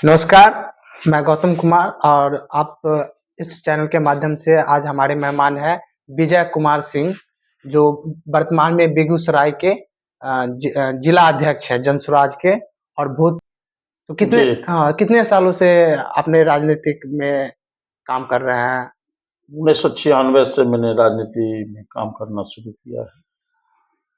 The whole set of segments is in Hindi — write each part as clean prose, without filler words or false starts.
नमस्कार, मैं गौतम कुमार और आप इस चैनल के माध्यम से आज हमारे मेहमान हैं विजय कुमार सिंह, जो वर्तमान में बेगूसराय के जिला अध्यक्ष हैं जनसुराज के और भूत तो जी, कितने सालों से अपने राजनीतिक में काम कर रहे हैं? 1996 से मैंने राजनीति में काम करना शुरू किया है।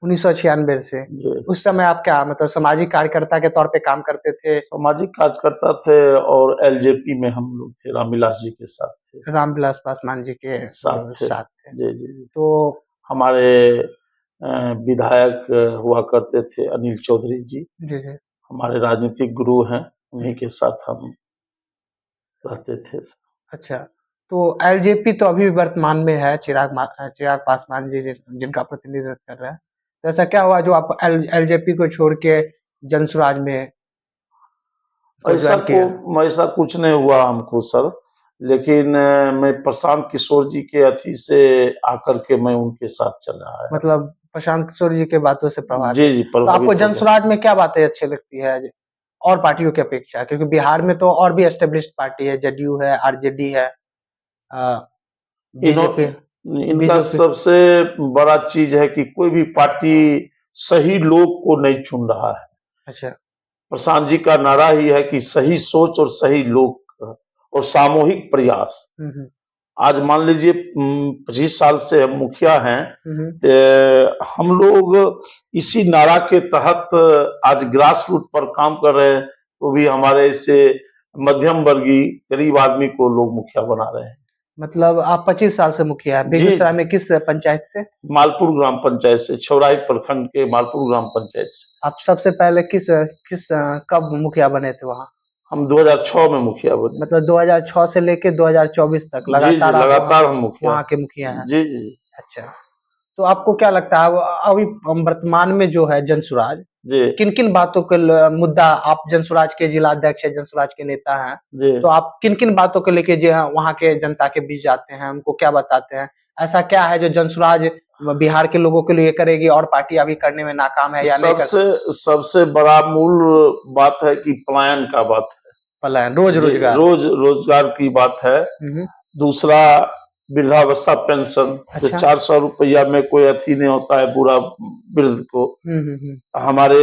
1996 से। जी, उस समय आप क्या मतलब सामाजिक कार्यकर्ता के तौर पे काम करते थे? सामाजिक कार्यकर्ता थे और एलजेपी में हम लोग थे, रामविलास जी के साथ थे। रामविलास पासवान जी के साथ थे। साथ थे। जी, जी, जी। तो हमारे विधायक हुआ करते थे अनिल चौधरी जी, जी, जी। हमारे राजनीतिक गुरु हैं, उन्हीं के साथ हम रहते थे। अच्छा, तो एलजेपी तो अभी भी वर्तमान में है, चिराग पासवान जी जिनका प्रतिनिधित्व कर रहे हैं। तो ऐसा क्या हुआ जो आप एलजेपी को छोड़ के जनसुराज में को ऐसा ज्वाइन किया? ऐसा कुछ नहीं हुआ हमको सर, लेकिन मैं प्रशांत किशोर जी के अथी से आकर के मैं उनके साथ चला आया। मतलब प्रशांत किशोर जी के बातों से जी, प्रभावित। जी, तो आपको प्रभावित हो गए। जनसुराज में क्या बातें अच्छी लगती है और पार्टियों की अपेक्षा? क्योंकि बिहार में तो और भी एस्टेब्लिश्ड पार्टी है, जदयू है, आरजेडी है, इन्हों बीजेपी इनका बीजेपी सबसे बड़ा चीज है कि कोई भी पार्टी सही लोग को नहीं चुन रहा है। अच्छा। प्रशांत जी का नारा ही है कि सही सोच और सही लोग और सामूहिक प्रयास। हुँ, हुँ। आज मान लीजिए 25 साल से हम मुखिया हैं, हुँ, हुँ। हम लोग इसी नारा के तहत आज ग्रास रूट पर काम कर रहे हैं, तो भी हमारे इससे मध्यम वर्गीय गरीब आदमी को लोग मुखिया बना रहे हैं। मतलब आप 25 साल से मुखिया हैं। जी, बेगूसराय में किस पंचायत से? मालपुर ग्राम पंचायत से, छौराही प्रखंड के मालपुर ग्राम पंचायत से। आप सबसे पहले कब मुखिया बने थे वहाँ? हम 2006 में मुखिया बने। मतलब 2006 से लेके 2024 तक जी, जी, लगातार आप लगातार हम मुखिया वहाँ हैं। के मुखिया हैं। जी, जी, अच्छा, तो आपको क्या लगता है अभी वर्तमान में जो है जनसुराज, जी, किन-किन बातों के मुद्दा आप जनसुराज के जिला अध्यक्ष हैं, जनसुराज के नेता हैं, जी। तो आप किन-किन बातों को लेके जो है वहाँ के जनता के बीच जाते हैं, उनको क्या बताते हैं? ऐसा क्या है जो जनसुराज बिहार के लोगों के लिए करेगी और पार्टी अभी करने में नाकाम है या नहीं कर सबसे सबसे बड़ा मूल बात है कि पलायन का बात है। पलायन, जी, रोज़गार? रोजगार की बात है। हुँ, हुँ। दूसरा वृद्धावस्था पेंशन, जो अच्छा। 400 रुपया में कोई अथी नहीं होता है बूढ़ा वृद्ध को। हुँ, हुँ, हुँ। हमारे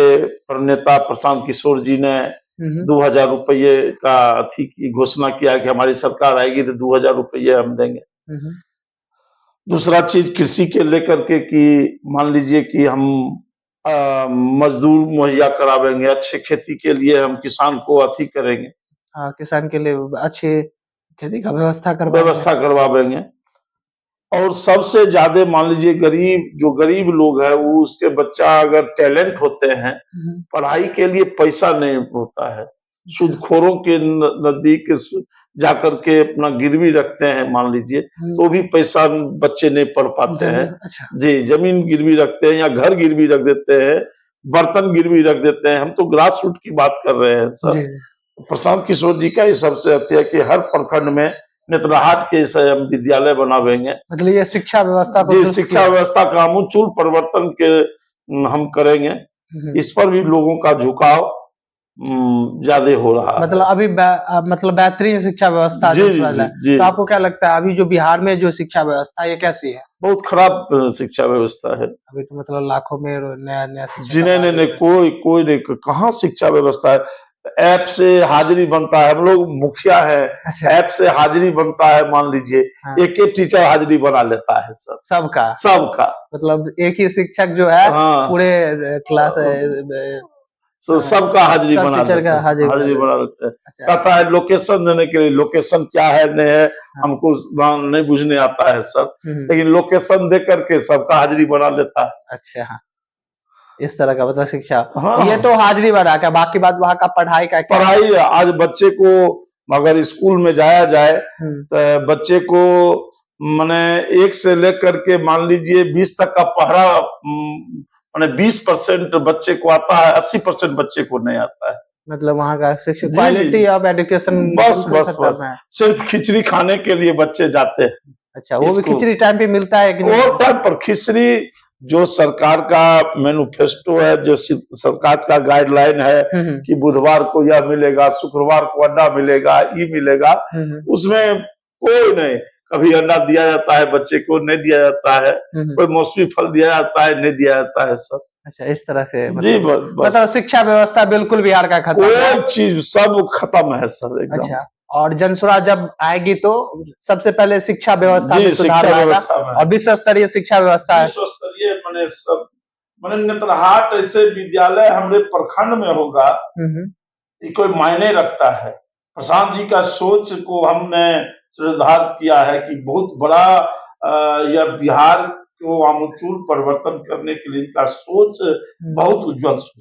प्रणेता प्रशांत किशोर जी ने हुँ, हुँ। 2000 रुपये का अथी की घोषणा किया कि हमारी सरकार आएगी तो 2000 रुपये हम देंगे। हुँ, हुँ। दूसरा चीज कृषि के लेकर के कि मान लीजिए कि हम मजदूर मुहैया करावेंगे, अच्छे खेती के लिए हम किसान को अथी करेंगे, हाँ, किसान के लिए अच्छी खेती का व्यवस्था करवाएँगे। व्यवस्था करवावेंगे। और सबसे ज्यादा मान लीजिए जो गरीब लोग है वो उसके बच्चा अगर टैलेंट होते हैं, हुँ, हुँ। पढ़ाई के लिए पैसा नहीं होता है, अच्छा। सूदखोरों के नजदीक जाकर के अपना गिरवी रखते हैं मान लीजिए, हुँ। तो भी पैसा बच्चे नहीं पढ़ पाते हैं। ज़मीन अच्छा। जी, जमीन गिरवी रखते हैं या घर गिरवी रख देते हैं, बर्तन गिरवी रख देते हैं। हम तो ग्रास रूट की बात कर रहे हैं सर। जी, जी। प्रशांत किशोर जी का ही सबसे अच्छा है कि हर प्रखंड में नेतरहाट के से हम विद्यालय बनावेंगे। मतलब ये शिक्षा व्यवस्था को जी, दुरुस्त शिक्षा किया। व्यवस्था का आमूल परिवर्तन के हम करेंगे। हुँ, हुँ। इस पर भी लोगों का झुकाव ज्यादा हो रहा है। मतलब अभी मतलब बेहतरीन शिक्षा व्यवस्था जी, जी, जनसुराज जी, लाए। जी। तो आपको क्या लगता है अभी जो बिहार में जो शिक्षा व्यवस्था है ये कैसी है? बहुत खराब शिक्षा व्यवस्था है। अभी तो मतलब लाखों में नया-नया शिक्षक जी, नहीं, हटा नहीं, नहीं, दिया है। कोई नहीं, कहाँ शिक्षा व्यवस्था है। ऐप से हाजिरी बनता है, हम लोग मुखिया है, अच्छा। ऐप से हाजिरी बनता है, मान लीजिए हाँ, एक एक टीचर हाजिरी बना लेता है सर, सबका। सबका। मतलब एक ही शिक्षक जो है हाँ, पूरे क्लास सबका हाजिरी सब बना टीचर लेते का हैं, हाजिरी बना हाजिरी देते बना हैं। लेते हैं। अच्छा। कहता है लोकेशन देने के लिए, लोकेशन क्या है नहीं है हाँ। हमको नहीं बुझने आता है सर, हुँ, हुँ। लेकिन लोकेशन दे करके सबका हाजिरी बना लेता है। अच्छा, हाँ। इस तरह का मतलब शिक्षा। ये हाँ, तो हाजिरी बढ़ा के बाकी बात वहाँ का पढ़ाई का क्या है? पढ़ाई आज बच्चे को अगर स्कूल में जाया जाए हुँ। तो बच्चे को माने 1 से लेकर के मान लीजिए 20 तक का पढ़ा माने 20% बच्चे को आता है, 80% बच्चे को नहीं आता है। मतलब वहाँ का शिक्षा जी, जी, क्वालिटी ऑफ एजुकेशन बस, किन बस, सेक्टर बस। में है? सिर्फ खिचड़ी खाने के लिए बच्चे जाते हैं अच्छा, वो भी स्कूल। खिचड़ी टाइम पे मिलता है कि नहीं वो मिलता? टाइम पर खिचड़ी जो सरकार का मैनिफेस्टो है, जो सरकार का गाइडलाइन है कि बुधवार को यह मिलेगा, शुक्रवार को अंडा मिलेगा, ये मिलेगा, उसमें कोई नहीं। कभी अंडा दिया जाता है बच्चे को, नहीं दिया जाता है, कोई मौसमी फल दिया जाता है, नहीं दिया जाता है सर। अच्छा, इस तरह से जी मतलब शिक्षा व्यवस्था बिल्कुल बिहार का खत्म है। कोई चीज सब खत्म है सर एकदम। अच्छा, और जनस्वराज जब आएगी तो सबसे पहले शिक्षा व्यवस्था में सुधार शिक्षा लाएगा व्यवस्था में और विश्व स्तरीय शिक्षा व्यवस्था है। विश्व स्तरीय मैंने सब मैंने नेत्रहाट ऐसे विद्यालय हमारे प्रखंड में होगा, ये कोई मायने रखता है। प्रशांत जी का सोच को हमने श्रद्धार्थ किया है कि बहुत बड़ा यह बिहार को आमूल परिवर्तन करने के लिए इनका सोच बहुत उज्जवल सोच।